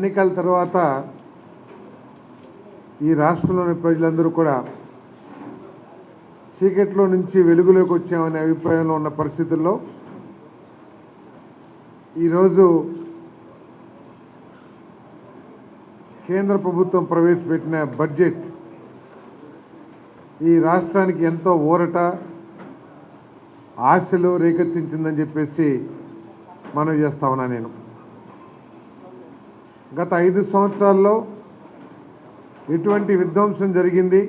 ఎన్నికల తర్వాత ఈ రాష్ట్రంలోని ప్రజలందరూ కూడా చీకట్లో నుంచి వెలుగులోకి వచ్చామనే అభిప్రాయంలో ఉన్న పరిస్థితుల్లో ఈరోజు కేంద్ర ప్రభుత్వం ప్రవేశపెట్టిన బడ్జెట్ ఈ రాష్ట్రానికి ఎంతో ఊరట ఆశలు రేకెత్తించిందని చెప్పేసి మనం చేస్తా ఉన్నా. నేను గత 5 సంవత్సరాల్లో ఎటువంటి విధ్వంసం జరిగింది,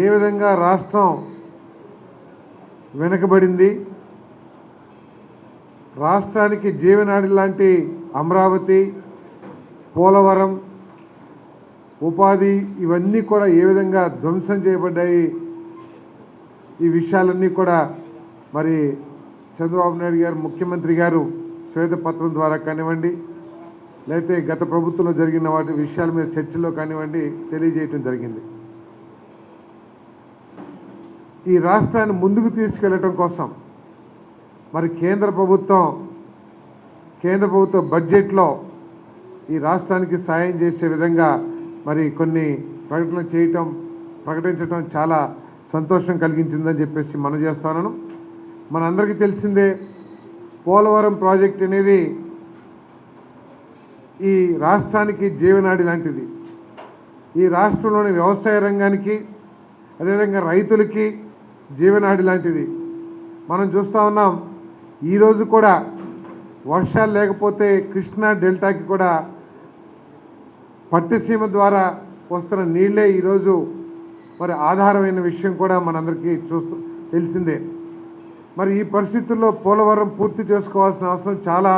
ఏ విధంగా రాష్ట్రం వెనుకబడింది, రాష్ట్రానికి జీవనాడి లాంటి అమరావతి, పోలవరం, ఉపాధి ఇవన్నీ కూడా ఏ విధంగా ధ్వంసం చేయబడ్డాయి, ఈ విషయాలన్నీ కూడా మరి చంద్రబాబు నాయుడు గారు ముఖ్యమంత్రి గారు శ్వేతపత్రం ద్వారా కానివ్వండి, లేకపోతే గత ప్రభుత్వంలో జరిగిన వాటి విషయాల మీద చర్చలో కానివ్వండి తెలియజేయటం జరిగింది. ఈ రాష్ట్రాన్ని ముందుకు తీసుకెళ్లటం కోసం మరి కేంద్ర ప్రభుత్వ బడ్జెట్లో ఈ రాష్ట్రానికి సాయం చేసే విధంగా మరి కొన్ని ప్రకటనలు ప్రకటించడం చాలా సంతోషం కలిగించిందని చెప్పేసి మనం చేస్తున్నాను. మనందరికీ తెలిసిందే, పోలవరం ప్రాజెక్ట్ అనేది ఈ రాష్ట్రానికి జీవనాడి లాంటిది. ఈ రాష్ట్రంలోని వ్యవసాయ రంగానికి, అదేవిధంగా రైతులకి జీవనాడి లాంటిది. మనం చూస్తూ ఉన్నాం, ఈరోజు కూడా వర్షాలు లేకపోతే కృష్ణా డెల్టాకి కూడా పట్టిసీమ ద్వారా వస్తున్న నీళ్లే ఈరోజు మరి ఆధారమైన విషయం కూడా మనందరికీ తెలిసిందే. మరి ఈ పరిస్థితుల్లో పోలవరం పూర్తి చేసుకోవాల్సిన అవసరం చాలా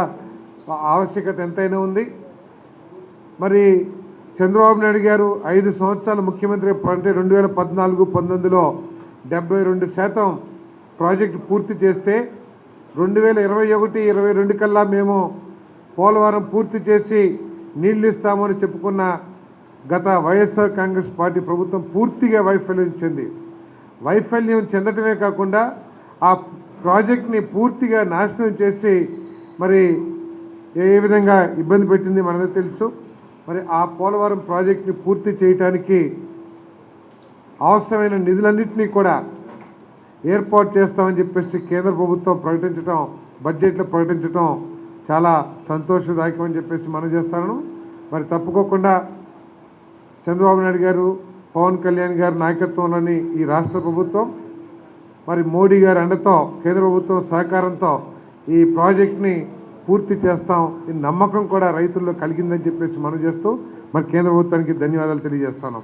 ఆవశ్యకత ఎంతైనా ఉంది. మరి చంద్రబాబు నాయుడు గారు 5 సంవత్సరాలు ముఖ్యమంత్రి అంటే 2014-19లో 72% ప్రాజెక్టు పూర్తి చేస్తే 2021-22 కల్లా మేము పోలవరం పూర్తి చేసి నీళ్లు ఇస్తామని చెప్పుకున్న గత వైఎస్ఆర్ కాంగ్రెస్ పార్టీ ప్రభుత్వం పూర్తిగా వైఫల్యం చెందటమే కాకుండా ఆ ప్రాజెక్ట్ని పూర్తిగా నాశనం చేసి మరి ఏ విధంగా ఇబ్బంది పెట్టింది మనకు తెలుసు. మరి ఆ పోలవరం ప్రాజెక్ట్ని పూర్తి చేయడానికి అవసరమైన నిధులన్నింటినీ కూడా ఏర్పాటు చేస్తామని చెప్పేసి కేంద్ర ప్రభుత్వం బడ్జెట్లో ప్రకటించడం చాలా సంతోషదాయకం అని చెప్పేసి మనం చేస్తాను. మరి తప్పుకోకుండా చంద్రబాబు నాయుడు గారు, పవన్ కళ్యాణ్ గారి నాయకత్వంలోని ఈ రాష్ట్ర ప్రభుత్వం, మరి మోడీ గారి అండతో, కేంద్ర ప్రభుత్వం సహకారంతో ఈ ప్రాజెక్ట్ని పూర్తి చేస్తాం. ఈ నమ్మకం కూడా రైతుల్లో కలిగిందని చెప్పేసి మనం చేస్తూ మరి కేంద్ర ప్రభుత్వానికి ధన్యవాదాలు తెలియజేస్తున్నాం.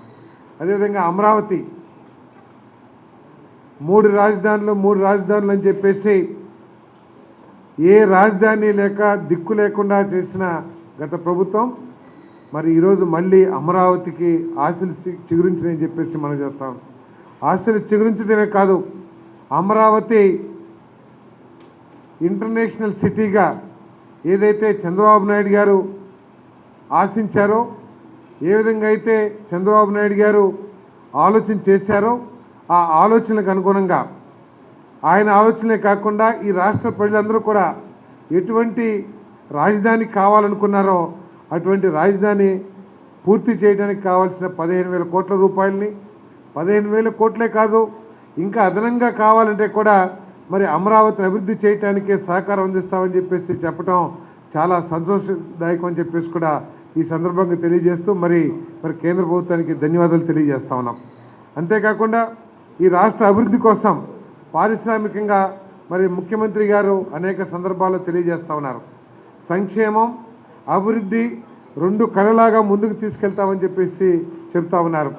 అదేవిధంగా అమరావతి 3 రాజధానులు అని చెప్పేసి ఏ రాజధాని లేక దిక్కు లేకుండా చేసిన గత ప్రభుత్వం మరి ఈరోజు మళ్ళీ అమరావతికి ఆశలు చిగురించినని చెప్పేసి మనం చేస్తాం. ఆశలు చిగురించడమే కాదు, అమరావతి ఇంటర్నేషనల్ సిటీగా ఏదైతే చంద్రబాబు నాయుడు గారు ఆశించారో, ఏ విధంగా అయితే చంద్రబాబు నాయుడు గారు ఆలోచన చేశారో ఆ ఆలోచనలకు అనుగుణంగా, ఆయన ఆలోచనే కాకుండా ఈ రాష్ట్ర ప్రజలందరూ కూడా ఎటువంటి రాజధాని కావాలనుకున్నారో అటువంటి రాజధాని పూర్తి చేయడానికి కావాల్సిన 15,000 కోట్ల రూపాయలని, 15,000 కోట్లే కాదు ఇంకా అదనంగా కావాలంటే కూడా మరి అమరావతిని అభివృద్ధి చేయడానికే సహకారం అందిస్తామని చెప్పేసి చెప్పడం చాలా సంతోషదాయకం అని చెప్పేసి కూడా ఈ సందర్భంగా తెలియజేస్తూ మరి కేంద్ర ప్రభుత్వానికి ధన్యవాదాలు తెలియజేస్తా ఉన్నాం. అంతేకాకుండా ఈ రాష్ట్ర అభివృద్ధి కోసం పారిశ్రామికంగా మరి ముఖ్యమంత్రి గారు అనేక సందర్భాల్లో తెలియజేస్తూ ఉన్నారు. సంక్షేమం, అభివృద్ధి 2 కళలాగా ముందుకు తీసుకెళ్తామని చెప్పేసి చెప్తా ఉన్నారు.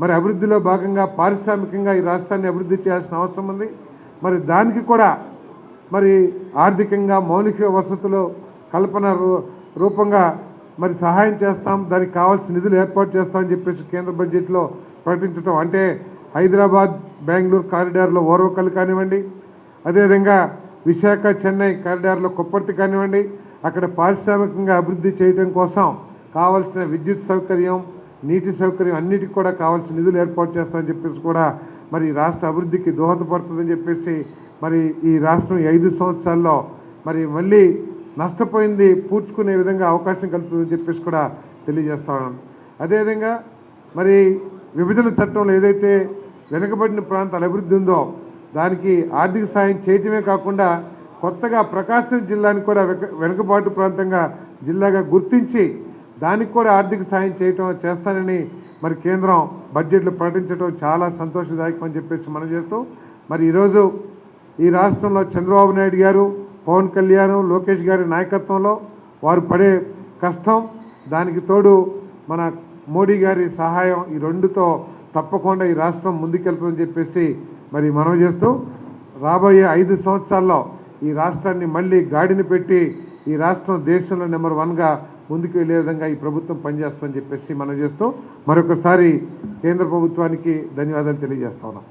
మరి అభివృద్ధిలో భాగంగా పారిశ్రామికంగా ఈ రాష్ట్రాన్ని అభివృద్ధి చేయాల్సిన అవసరం ఉంది. మరి దానికి కూడా మరి ఆర్థికంగా మౌలిక వసతులు కల్పన రూపంగా మరి సహాయం చేస్తాం, దానికి కావాల్సిన నిధులు ఏర్పాటు చేస్తామని చెప్పేసి కేంద్ర బడ్జెట్లో ప్రకటించడం. అంటే హైదరాబాద్ బెంగళూరు కారిడార్లో ఓర్వకల్ కానివ్వండి, అదేవిధంగా విశాఖ చెన్నై కారిడార్లో కొప్పర్తి కానివ్వండి, అక్కడ పారిశ్రామికంగా అభివృద్ధి చేయడం కోసం కావాల్సిన విద్యుత్ సౌకర్యం, నీటి సౌకర్యం అన్నిటికీ కూడా కావాల్సిన నిధులు ఏర్పాటు చేస్తామని చెప్పేసి కూడా మరి రాష్ట్ర అభివృద్ధికి దోహదపడుతుందని చెప్పేసి మరి ఈ రాష్ట్రం 5 సంవత్సరాల్లో మరి మళ్ళీ నష్టపోయింది పూడ్చుకునే విధంగా అవకాశం కలుగుతుందని చెప్పేసి కూడా తెలియజేస్తా ఉన్నాను. అదేవిధంగా మరి విభజన చట్టంలో ఏదైతే వెనుకబడిన ప్రాంతాల అభివృద్ధి ఉందో దానికి ఆర్థిక సాయం చేయటమే కాకుండా కొత్తగా ప్రకాశం జిల్లాని కూడా వెనుకబాటు ప్రాంతంగా జిల్లాగా గుర్తించి దానికి కూడా ఆర్థిక సాయం చేస్తానని మరి కేంద్రం బడ్జెట్లో ప్రకటించడం చాలా సంతోషదాయకం అని చెప్పేసి మనం చేస్తూ మరి ఈరోజు ఈ రాష్ట్రంలో చంద్రబాబు నాయుడు గారు, పవన్ కళ్యాణ్, లోకేష్ గారి నాయకత్వంలో వారు పడే కష్టం, దానికి తోడు మన మోడీ గారి సహాయం, ఈ రెండుతో తప్పకుండా ఈ రాష్ట్రం ముందుకెళ్తుందని చెప్పేసి మరి మనం చేస్తూ రాబోయే 5 సంవత్సరాల్లో ఈ రాష్ట్రాన్ని మళ్ళీ గాడిని పెట్టి ఈ రాష్ట్రం దేశంలో నెంబర్ 1గా ముందుకు వెళ్ళే విధంగా ఈ ప్రభుత్వం పనిచేస్తుందని చెప్పేసి మనం చేస్తూ మరొకసారి కేంద్ర ప్రభుత్వానికి ధన్యవాదాలు తెలియజేస్తా ఉన్నాం.